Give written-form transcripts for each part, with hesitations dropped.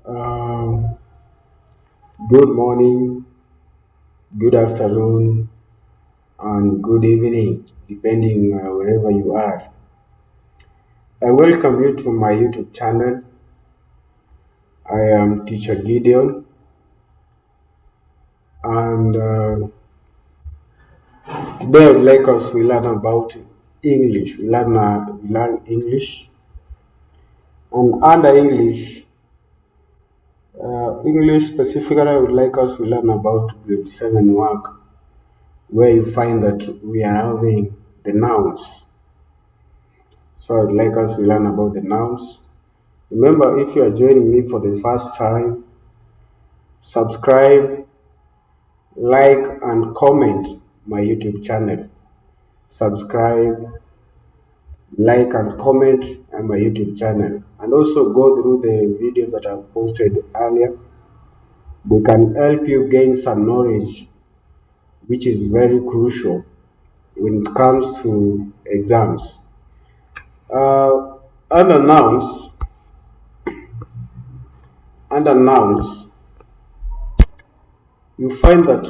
Uh, Good morning, good afternoon, and good evening, depending wherever you are. I welcome you to my YouTube channel. I am Teacher Gideon, and today I would like us to learn about English. We learn English, and under English specifically, I would like us to learn about grade 7 work, where you find that we are having the nouns. So I'd like us to learn about the nouns. Remember, if you are joining me for the first time, subscribe, like, and comment my YouTube channel. Subscribe, like, and comment on my YouTube channel. And also go through the videos that I've posted earlier. They can help you gain some knowledge, which is very crucial when it comes to exams. Uh, under nouns, under nouns, you find that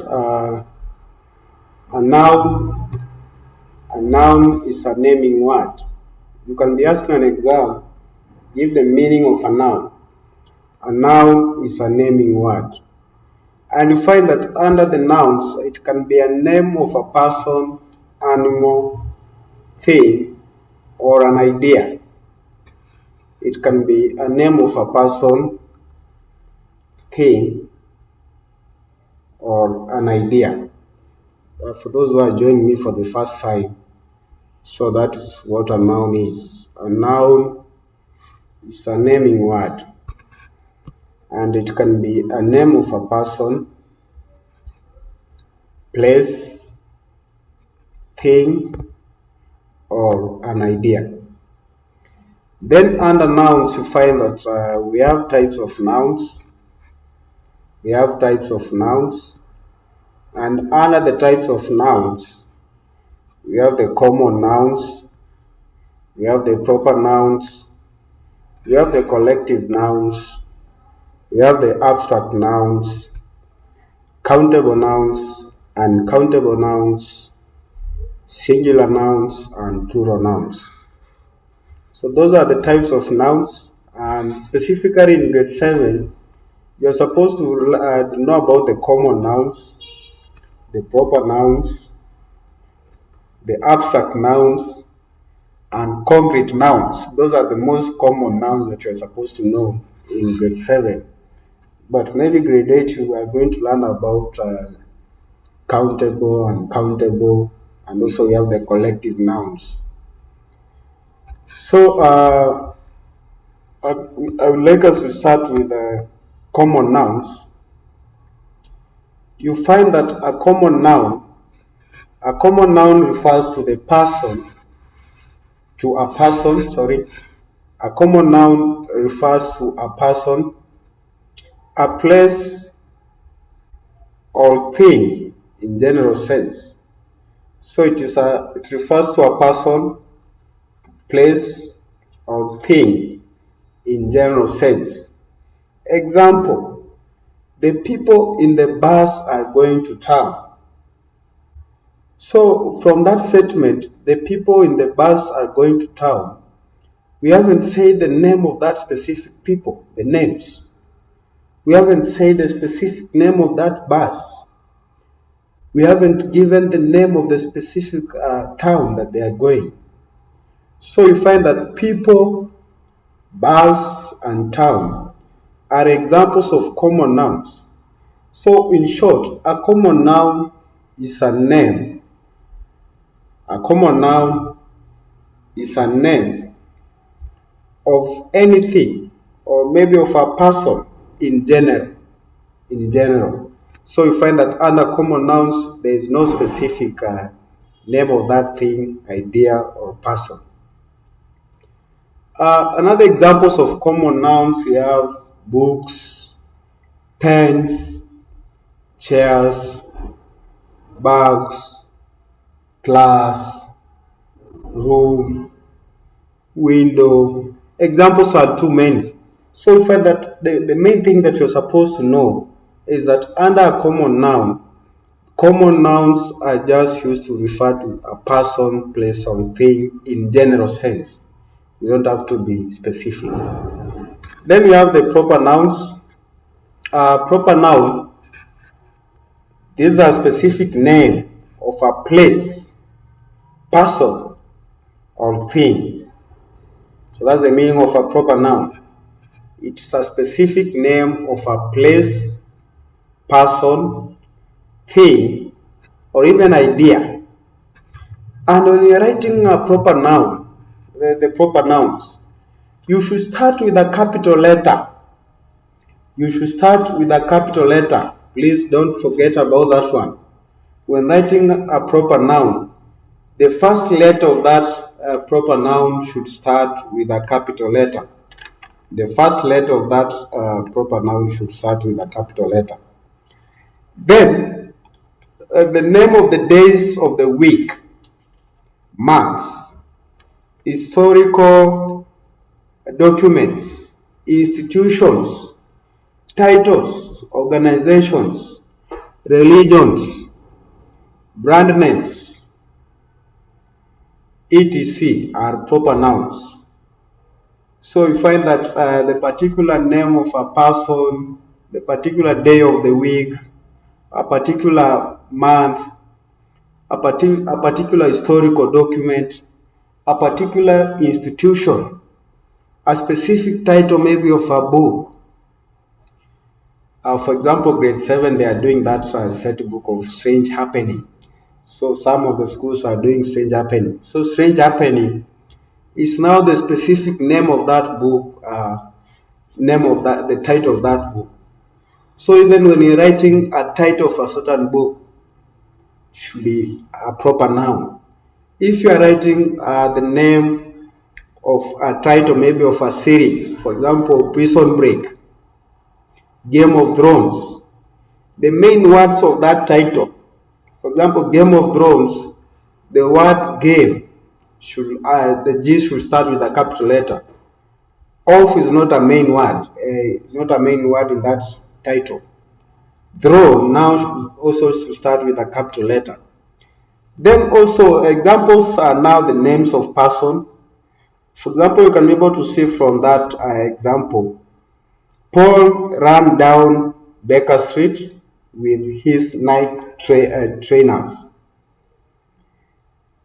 a noun A noun is a naming word. You can be asked in an exam, give the meaning of a noun. A noun is a naming word. And you find that under the nouns, it can be a name of a person, animal, thing, or an idea. It can be a name of a person, thing, or an idea. For those who are joining me for the first time, so that is what a noun is. A noun is a naming word, and it can be a name of a person, place, thing, or an idea. Then under nouns, you find that we have types of nouns. We have types of nouns, and under the types of nouns, we have the common nouns, we have the proper nouns, we have the collective nouns, we have the abstract nouns, countable nouns, uncountable nouns, singular nouns, and plural nouns. So those are the types of nouns, and specifically in grade 7, you're supposed to know about the common nouns, the proper nouns, the abstract nouns, and concrete nouns. Those are the most common nouns that you're supposed to know in grade 7. But maybe grade 8, you are going to learn about countable and countable, and also we have the collective nouns. So I would like us to start with common nouns. You find that a common noun refers to the person, to a person, sorry. A common noun refers to a person, a place, or thing in general sense. So it refers to a person, place, or thing in general sense. Example, the people in the bus are going to town. So from that statement, the people in the bus are going to town, we haven't said the name of that specific people, the names. We haven't said the specific name of that bus. We haven't given the name of the specific town that they are going. So you find that people, bus, and town are examples of common nouns. So in short, a common noun is a name. A common noun is a name of anything, or maybe of a person in general. In general. So you find that under common nouns, there is no specific name of that thing, idea, or person. Another examples of common nouns, we have books, pens, chairs, bags, class, room, window. Examples are too many. So we find that the main thing that you're supposed to know is that under a common nouns are just used to refer to a person, place, or thing in general sense. You don't have to be specific. Then we have the proper nouns. Proper noun, these are specific name of a place, person, or thing. So that's the meaning of a proper noun. It's a specific name of a place, person, thing, or even idea. And when you're writing a proper noun, the proper nouns, you should start with a capital letter. You should start with a capital letter. Please don't forget about that one. When writing a proper noun, the first letter of that proper noun should start with a capital letter. The first letter of that proper noun should start with a capital letter. Then, the name of the days of the week, months, historical documents, institutions, titles, organizations, religions, brand names, etc. are proper nouns. So you find that the particular name of a person, the particular day of the week, a particular month, a particular historical document, a particular institution, a specific title maybe of a book. For example, grade 7, they are doing that set book of Strange Happening. So some of the schools are doing Strange Happening. So Strange Happening is now the specific name of that book, the title of that book. So even when you're writing a title of a certain book, it should be a proper noun. If you are writing the name of a title, maybe of a series, for example, Prison Break, Game of Thrones, the main words of that title, for example, Game of Thrones, the word game should the G should start with a capital letter. Of is not a main word. It's not a main word in that title. Throne now also should start with a capital letter. Then also examples are now the names of person. For example, you can be able to see from that example, Paul ran down Baker Street with his Nike trainers.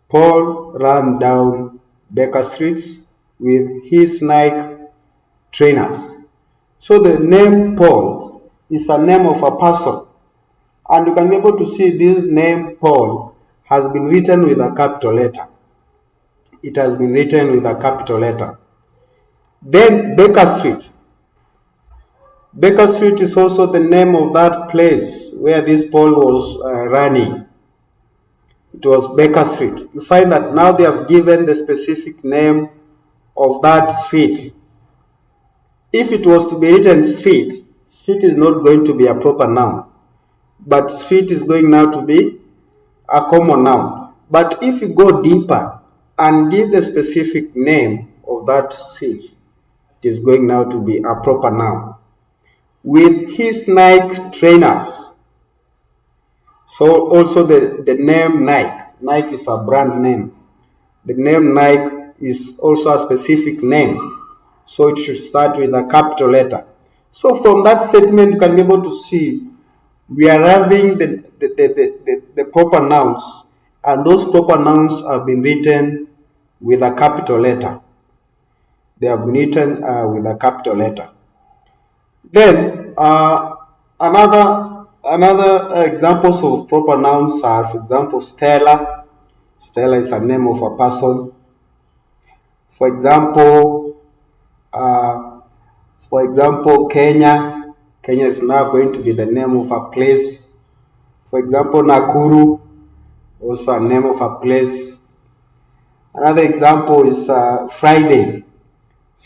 Paul ran down Baker Street with his Nike trainers. So the name Paul is a name of a person. And you can be able to see this name Paul has been written with a capital letter. It has been written with a capital letter. Then Baker Street. Baker Street is also the name of that place where this Paul was running. It was Baker Street. You find that now they have given the specific name of that street. If it was to be written street, street is not going to be a proper noun, but street is going now to be a common noun. But if you go deeper and give the specific name of that street, it is going now to be a proper noun. With his Nike trainers. So also the name Nike. Nike is a brand name. The name Nike is also a specific name. So it should start with a capital letter. So from that statement, you can be able to see we are having the proper nouns, and those proper nouns have been written with a capital letter. They have been written with a capital letter. Then another examples of proper nouns are, for example, Stella. Stella is a name of a person. For example, Kenya. Kenya is now going to be the name of a place. For example, Nakuru, also a name of a place. Another example is Friday.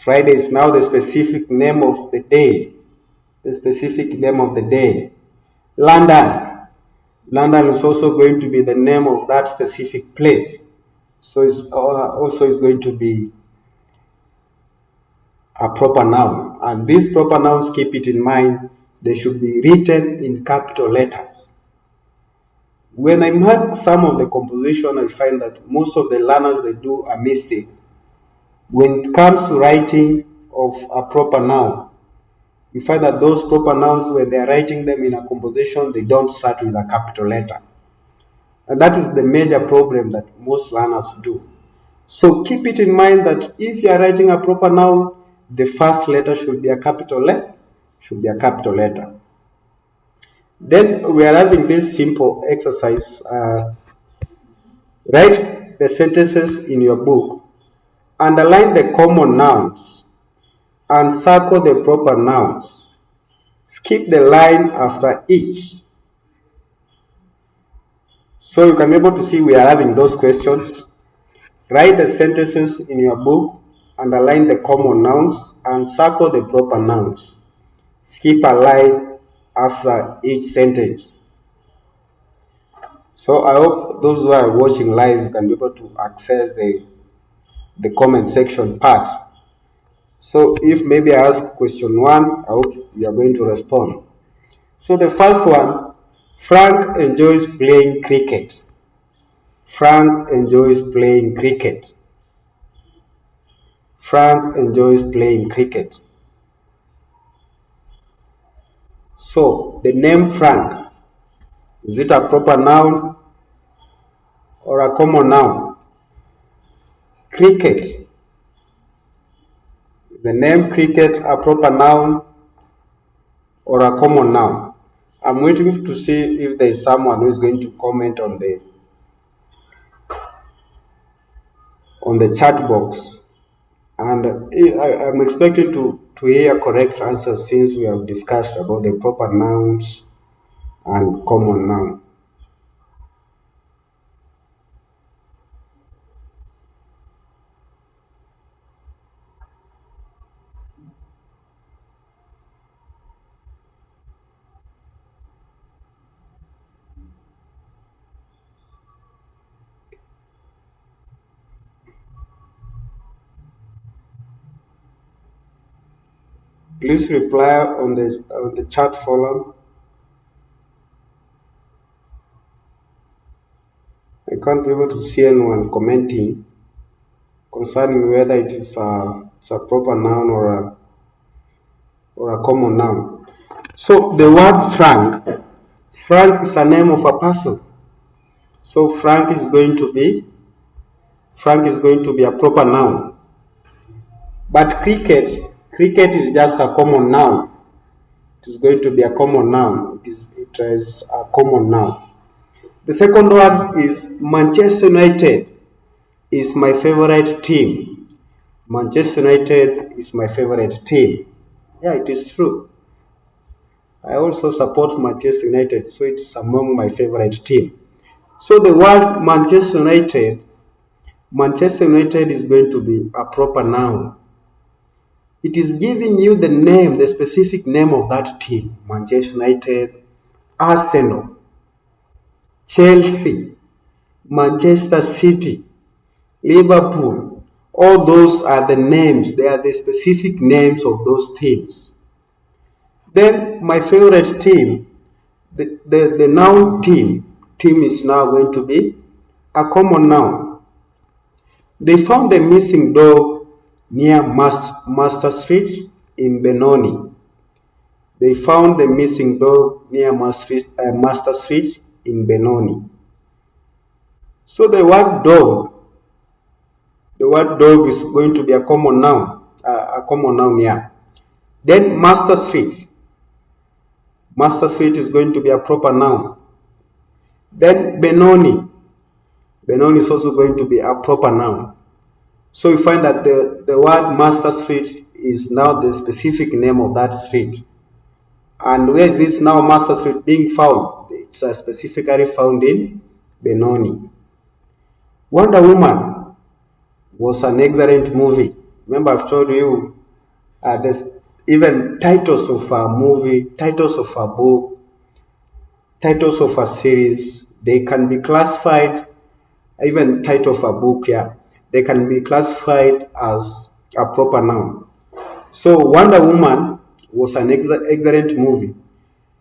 Friday is now the specific name of the day. The specific name of the day. London. London is also going to be the name of that specific place. So it's also is going to be a proper noun. And these proper nouns, keep it in mind, they should be written in capital letters. When I mark some of the composition, I find that most of the learners, they do a mistake. When it comes to writing of a proper noun, you find that those proper nouns, when they are writing them in a composition, they don't start with a capital letter. And that is the major problem that most learners do. So keep it in mind that if you are writing a proper noun, the first letter should be a capital letter. Then we are having this simple exercise. Write the sentences in your book. Underline the common nouns and circle the proper nouns. Skip the line after each. So you can be able to see we are having those questions. Write the sentences in your book, underline the common nouns, and circle the proper nouns. Skip a line after each sentence. So I hope those who are watching live can be able to access the comment section part. So if maybe I ask question 1, I hope you are going to respond. So the first one, Frank enjoys playing cricket. Frank enjoys playing cricket. Frank enjoys playing cricket. So the name Frank, is it a proper noun or a common noun? Cricket. The name cricket a proper noun or a common noun? I'm waiting to see if there is someone who is going to comment on the chat box. And I'm expecting to hear correct answers since we have discussed about the proper nouns and common noun. Please reply on the chat forum. I can't be able to see anyone commenting concerning whether it's a proper noun or a common noun. So the word Frank is a name of a person. So Frank is going to be a proper noun. But cricket is just a common noun. It is going to be a common noun. It is a common noun. The second word is Manchester United is my favorite team. Manchester United is my favorite team. Yeah, it is true. I also support Manchester United, so it's among my favorite team. So the word Manchester United is going to be a proper noun. It is giving you the name, the specific name of that team. Manchester United, Arsenal, Chelsea, Manchester City, Liverpool. All those are the names. They are the specific names of those teams. Then my favorite team, the noun team is now going to be a common noun. They found a missing dog near Master Street in Benoni. They found the missing dog near Master Street in Benoni. So the word dog is going to be a common noun, yeah. Then Master Street is going to be a proper noun. Then Benoni is also going to be a proper noun. So you find that the word Master Street is now the specific name of that street. And where is this now Master Street being found? It's specifically found in Benoni. Wonder Woman was an excellent movie. Remember, I've told you there's even titles of a movie, titles of a book, titles of a series, they can be classified, even title of a book, yeah, they can be classified as a proper noun. So Wonder Woman was an excellent movie.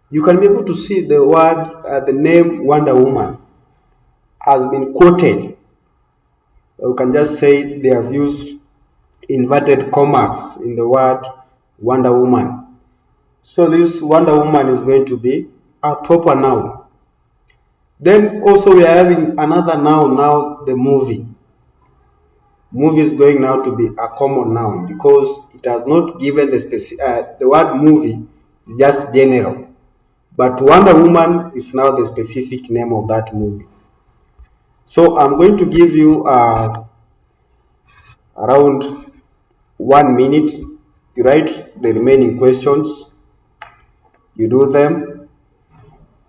You can be able to see the name Wonder Woman has been quoted. We can just say they have used inverted commas in the word Wonder Woman. So this Wonder Woman is going to be a proper noun. Then also we are having another noun now, the movie. Movie is going now to be a common noun because it has not given the word movie is just general. But Wonder Woman is now the specific name of that movie. So I'm going to give you around 1 minute. You write the remaining questions, you do them,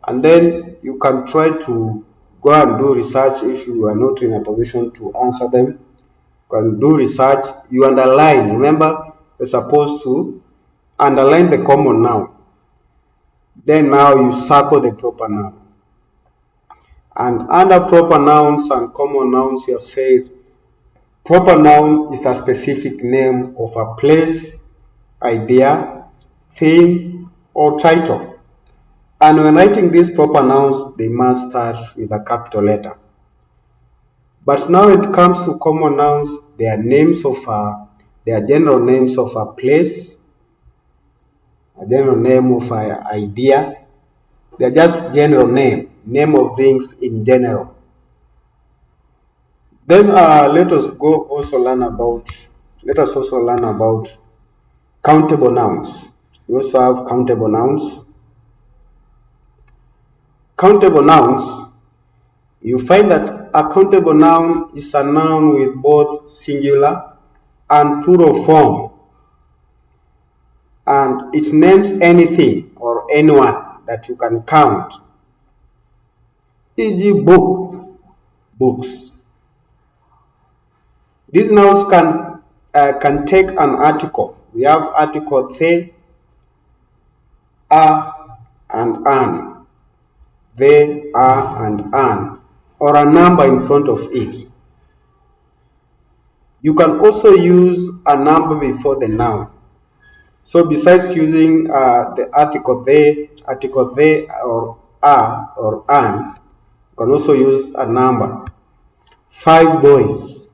and then you can try to go and do research if you are not in a position to answer them. You can do research, you underline. Remember, you're supposed to underline the common noun. Then now you circle the proper noun. And under proper nouns and common nouns, you have said proper noun is a specific name of a place, idea, thing, or title. And when writing these proper nouns, they must start with a capital letter. But now it comes to common nouns, they are general names of a place, a general name of an idea. They are just general name of things in general. Then let us also learn about countable nouns. We also have countable nouns. Countable nouns, you find that a countable noun is a noun with both singular and plural form. And it names anything or anyone that you can count. E.g. books. These nouns can take an article. We have article the, a, and an. They, are, and an, or a number in front of it. You can also use a number before the noun. So besides using the article they, or a, or an, you can also use a number. 5 boys.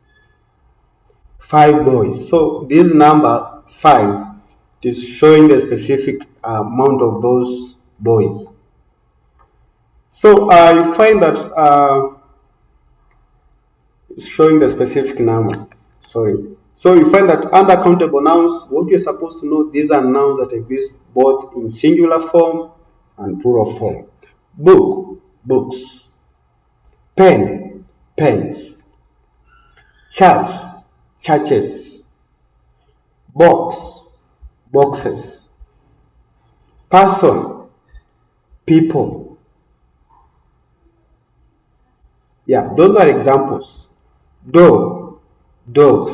5 boys. So this number 5 is showing the specific amount of those boys. So you find that it's showing the specific number. Sorry. So you find that under countable nouns, what you're supposed to know, these are nouns that exist both in singular form and plural form. Book, books. Pen, pens. Church, churches. Box, boxes. Person, people. Yeah, those are examples. Dog, dogs.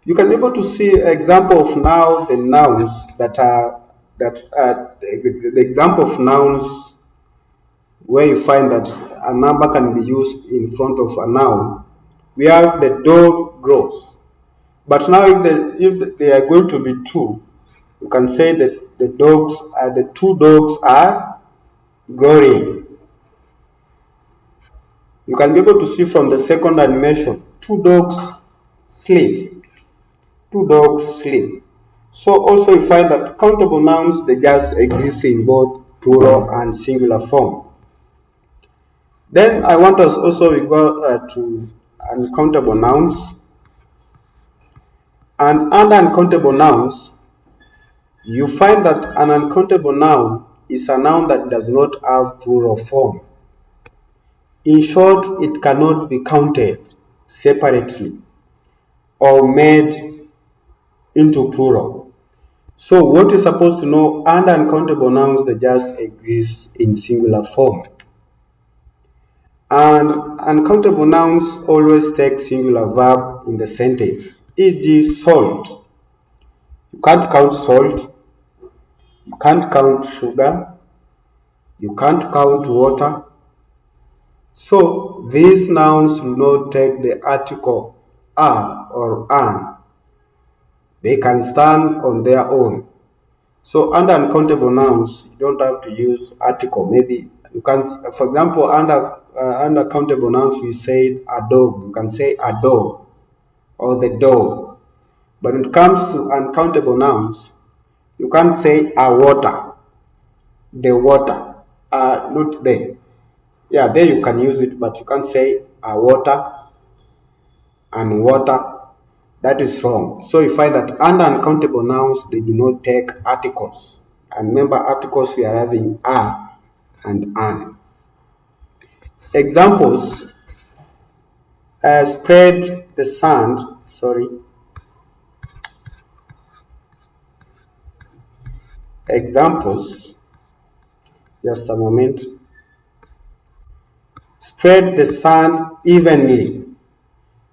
You can be able to see an example of now the nouns the example of nouns where you find that a number can be used in front of a noun. We have the dog grows. But now if they are going to be two, you can say that the 2 dogs are growing. You can be able to see from the second animation, 2 dogs sleep. 2 dogs sleep. So also you find that countable nouns, they just exist in both plural and singular form. Then I want us also to go to uncountable nouns. And under uncountable nouns, you find that an uncountable noun is a noun that does not have plural form. In short, it cannot be counted separately or made into plural. So what you're supposed to know, under uncountable nouns, they just exist in singular form. And uncountable nouns always take singular verb in the sentence, e.g. salt. You can't count salt, you can't count sugar, you can't count water. So these nouns will not take the article a or an. They can stand on their own. So under uncountable nouns, you don't have to use article. Maybe you can, for example, under countable nouns, we say a dog. You can say a dog or the dog. But when it comes to uncountable nouns, you can't say a water, the water, not there. Yeah, there you can use it, but you can't say a water and water. That is wrong. So you find that under uncountable nouns, they do not take articles. And remember, articles we are having are and an. Examples: spread the sand. Sorry. Examples. Just a moment. Spread the sand evenly.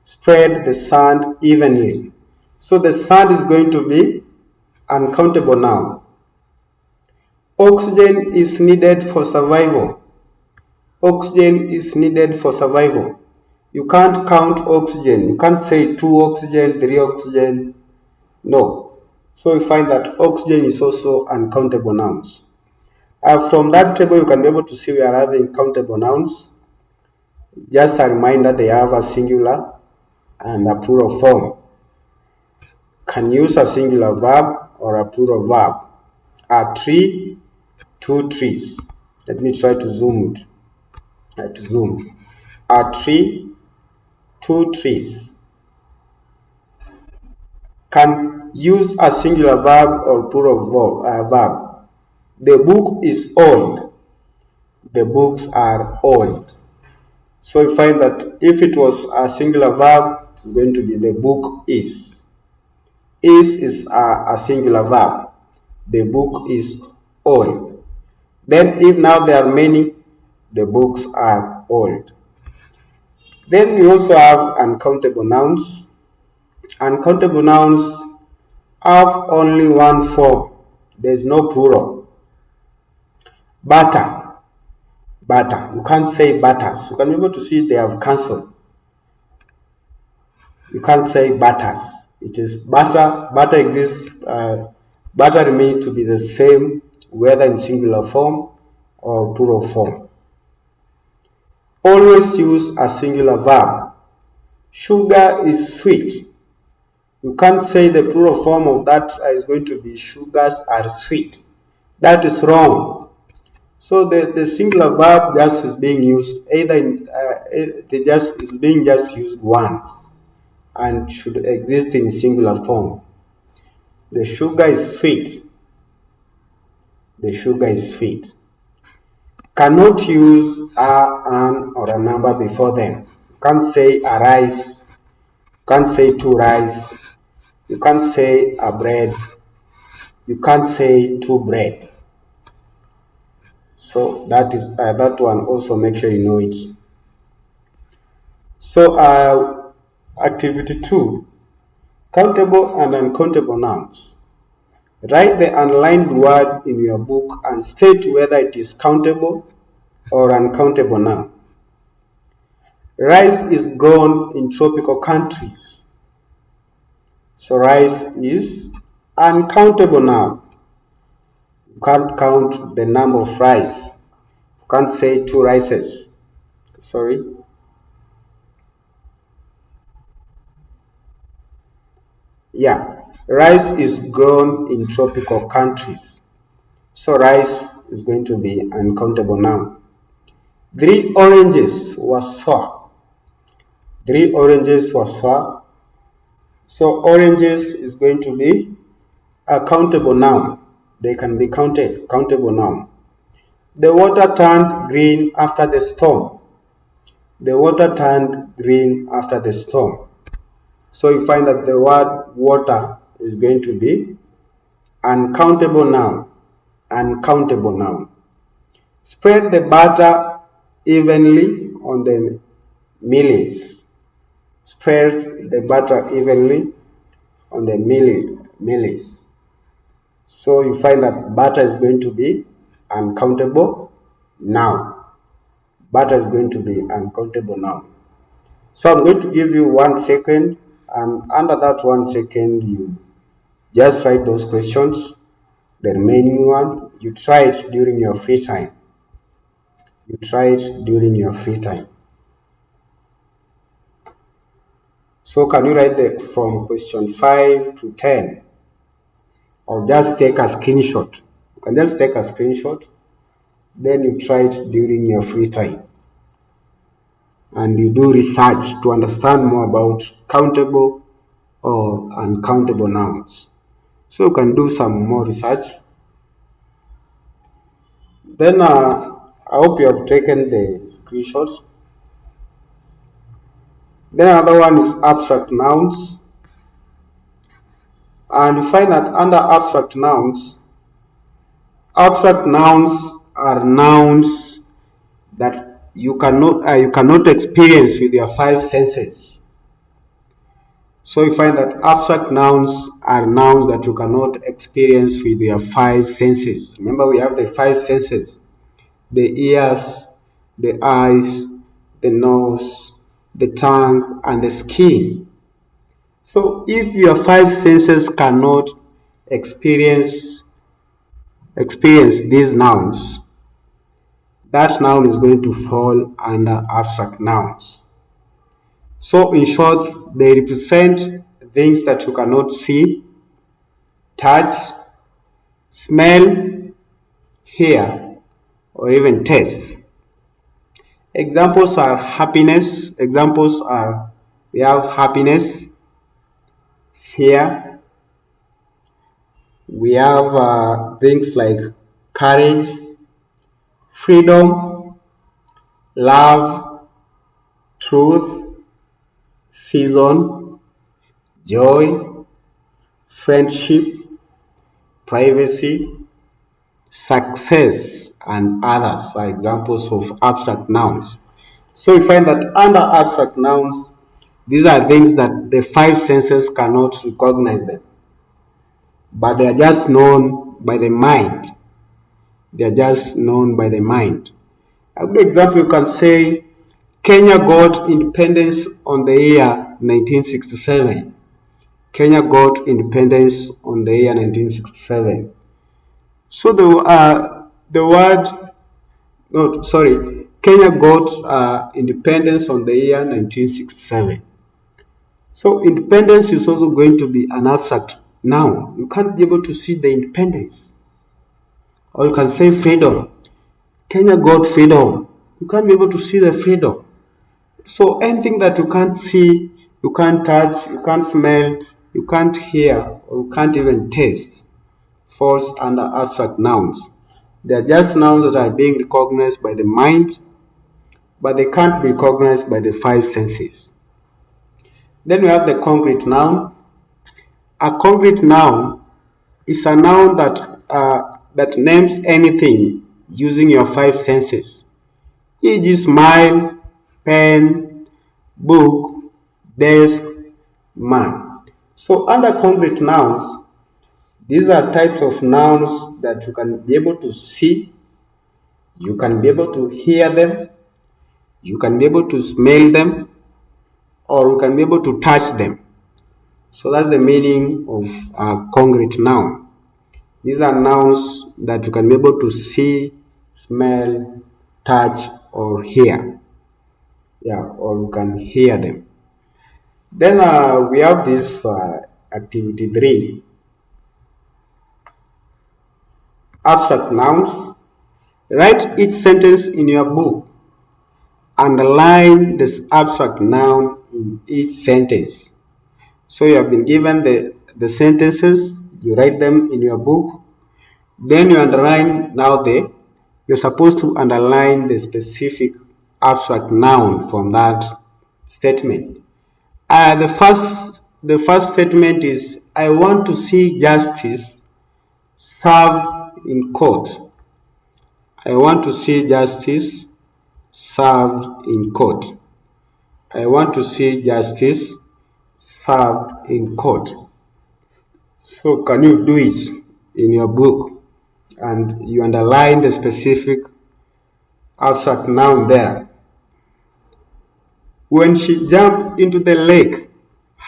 Spread the sand evenly. So the sand is going to be uncountable noun. Oxygen is needed for survival. Oxygen is needed for survival. You can't count oxygen. You can't say 2 oxygen, 3 oxygen. No. So you find that oxygen is also uncountable nouns. From that table, you can be able to see we are having countable nouns. Just a reminder, they have a singular and a plural form. Can use a singular verb or a plural verb. A tree, 2 trees. Let me try to zoom it. A tree, 2 trees. Can use a singular verb or plural verb. The book is old. The books are old. So you find that if it was a singular verb, it's going to be the book is. Is a singular verb. The book is old. Then if now there are many, the books are old. Then we also have uncountable nouns. Uncountable nouns have only one form. There is no plural. Butter. Butter. You can't say butters. You can be able to see they have cancelled. You can't say butters. It is butter. Butter exists. Butter remains to be the same, whether in singular form or plural form. Always use a singular verb. Sugar is sweet. You can't say the plural form of that is going to be sugars are sweet. That is wrong. So the singular verb just is being used either in, is being just used once and should exist in singular form. The sugar is sweet. The sugar is sweet. Cannot use a, an, or a number before them. You can't say a rice. You can't say 2 rice. You can't say a bread. You can't say 2 bread. So that is that one. Also make sure you know it. So activity 2: countable and uncountable nouns. Write the underlined word in your book and state whether it is countable or uncountable noun. Rice is grown in tropical countries. So rice is uncountable noun. You can't count the number of rice. You can't say 2 rices. Sorry. Yeah, rice is grown in tropical countries. So rice is going to be uncountable noun. 3 oranges were sour. 3 oranges were sour. So oranges is going to be a countable noun. They can be counted, countable noun. The water turned green after the storm. The water turned green after the storm. So you find that the word water is going to be uncountable noun. Uncountable noun. Spread the butter evenly on the mealies. Spread the butter evenly on the mealies. So you find that butter is going to be uncountable noun. Butter is going to be uncountable noun. So I'm going to give you 1 second, and under that 1 second, you Just write those questions. The remaining one, you try it during your free time. You try it during your free time. So can you write from question 5 to 10? Or just take a screenshot. You can just take a screenshot, then you try it during your free time. And you do research to understand more about countable or uncountable nouns. So you can do some more research. Then I hope you have taken the screenshots. Then another one is abstract nouns. And you find that under abstract nouns are nouns that you cannot experience with your five senses. So you find that abstract nouns are nouns that you cannot experience with your five senses. Remember, we have the five senses: the ears, the eyes, the nose, the tongue, and the skin. So if your five senses cannot experience these nouns, that noun is going to fall under abstract nouns. So in short, they represent things that you cannot see, touch, smell, hear, or even taste. Examples are happiness. Examples are, we have happiness, fear. We have things like courage, freedom, love, truth, season, joy, friendship, privacy, success, and others are examples of abstract nouns. So we find that under abstract nouns, these are things that the five senses cannot recognize them, but they are just known by the mind. They are just known by the mind. A good example, you can say Kenya got independence on the year 1967. Kenya got independence on the year 1967. So Kenya got independence on the year 1967. So independence is also going to be an abstract noun. You can't be able to see the independence. Or you can say freedom. Kenya got freedom. You can't be able to see the freedom. So anything that you can't see, you can't touch, you can't smell, you can't hear, or you can't even taste falls under abstract nouns. They are just nouns that are being recognized by the mind, but they can't be recognized by the five senses. Then we have the concrete noun. A concrete noun is a noun that names anything using your five senses, e.g. smile, pen, book, desk, man. So under concrete nouns, these are types of nouns that you can be able to see, you can be able to hear them, you can be able to smell them, or you can be able to touch them. So that's the meaning of a concrete noun. These are nouns that you can be able to see, smell, touch, or hear. Yeah, or you can hear them. Then we have this activity 3. Abstract nouns. Write each sentence in your book. Underline this abstract noun in each sentence. So you have been given the sentences, you write them in your book, then you underline. You're supposed to underline the specific abstract noun from that statement. The first statement is, I want to see justice served in court. I want to see justice served in court. I want to see justice served in court. So can you do it in your book and you underline the specific abstract noun there? When she jumped into the lake,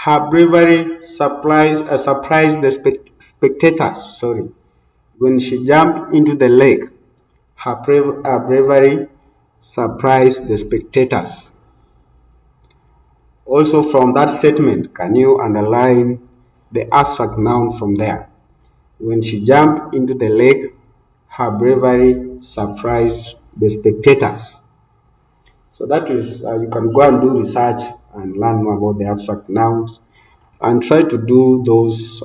Her bravery surprised the spectators. Sorry. When she jumped into the lake, her bravery surprised the spectators. Also, from that statement, can you underline the abstract noun from there? When she jumped into the lake, her bravery surprised the spectators. So that is, you can go and do research and learn more about the abstract nouns and try to do those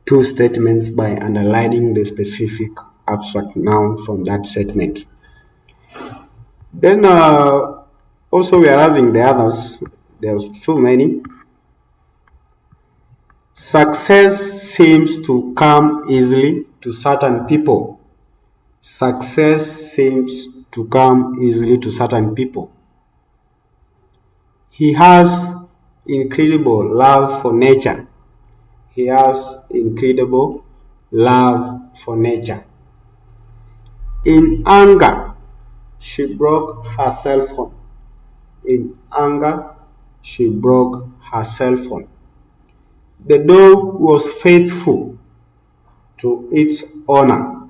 two statements by underlining the specific abstract noun from that statement. Then also we are having the others. There's too many. Success seems to come easily to certain people. Success seems to come easily to certain people. He has incredible love for nature. He has incredible love for nature. In anger, she broke her cell phone. In anger, she broke her cell phone. The dog was faithful to its owner.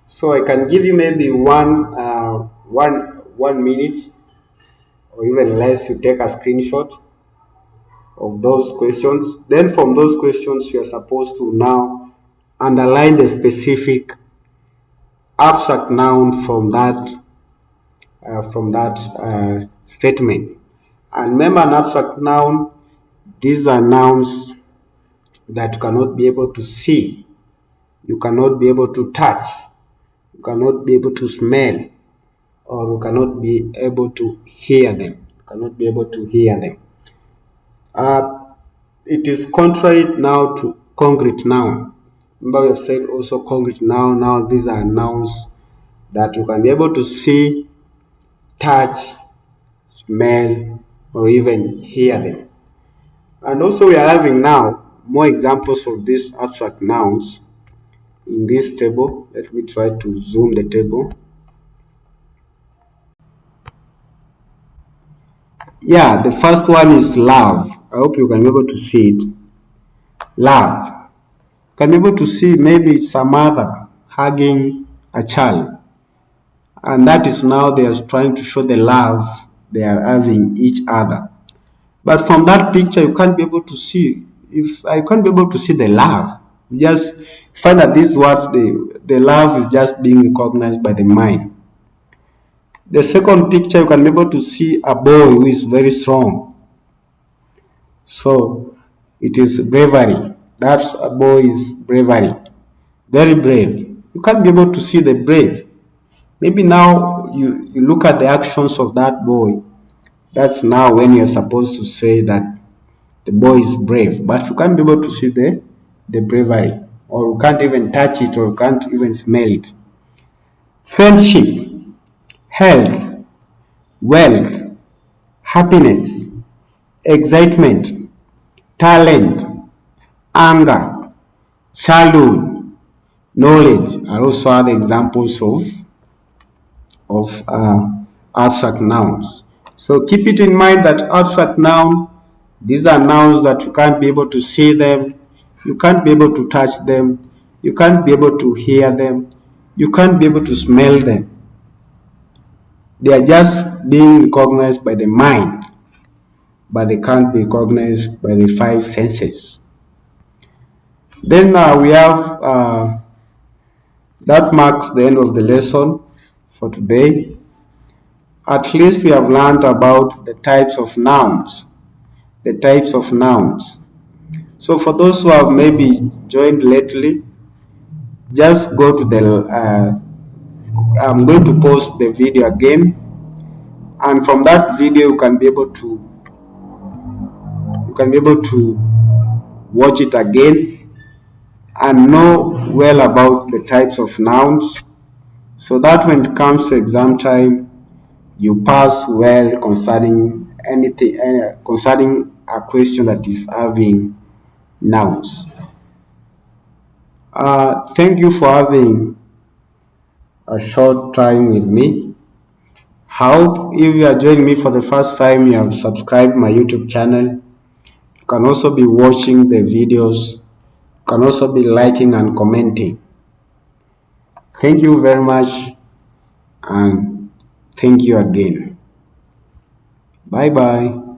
So I can give you maybe one minute or even less. You take a screenshot of those questions. Then from those questions, you are supposed to now underline the specific abstract noun from that statement. And remember, an abstract noun, these are nouns that you cannot be able to see, you cannot be able to touch, you cannot be able to smell, or you cannot be able to hear them. You cannot be able to hear them. It is contrary now to concrete noun. Remember, we have said also concrete noun. Now these are nouns that you can be able to see, touch, smell, or even hear them. And also we are having now more examples of these abstract nouns in this table. Let me try to zoom the table. Yeah, the first one is love. I hope you can be able to see it. Love. You can be able to see maybe it's a mother hugging a child. And that is now they are trying to show the love they are having each other. But from that picture, you can't be able to see. If I can't be able to see the love, you just find that these words, the love is just being recognized by the mind. The second picture, you can be able to see a boy who is very strong. So it is bravery. That a boy is bravery, very brave. You can't be able to see the brave. Maybe now you look at the actions of that boy. That's now when you're supposed to say that the boy is brave, but you can't be able to see the bravery, or you can't even touch it, or you can't even smell it. Friendship, health, wealth, happiness, excitement, talent, anger, childhood, knowledge are also other examples of abstract nouns. So keep it in mind that abstract noun, these are nouns that you can't be able to see them, you can't be able to touch them, you can't be able to hear them, you can't be able to smell them. They are just being recognized by the mind, but they can't be recognized by the five senses. Then we have that marks the end of the lesson for today. At least we have learned about the types of nouns. The types of nouns. So for those who have maybe joined lately, just go to the, I'm going to post the video again. And from that video, you can be able to watch it again and know well about the types of nouns, so that when it comes to exam time, you pass well concerning anything, concerning a question that is having nouns. Thank you for having a short time with me. I hope if you are joining me for the first time, you have subscribed my YouTube channel can also be watching the videos, can also be liking and commenting. Thank you very much, and thank you again. Bye bye.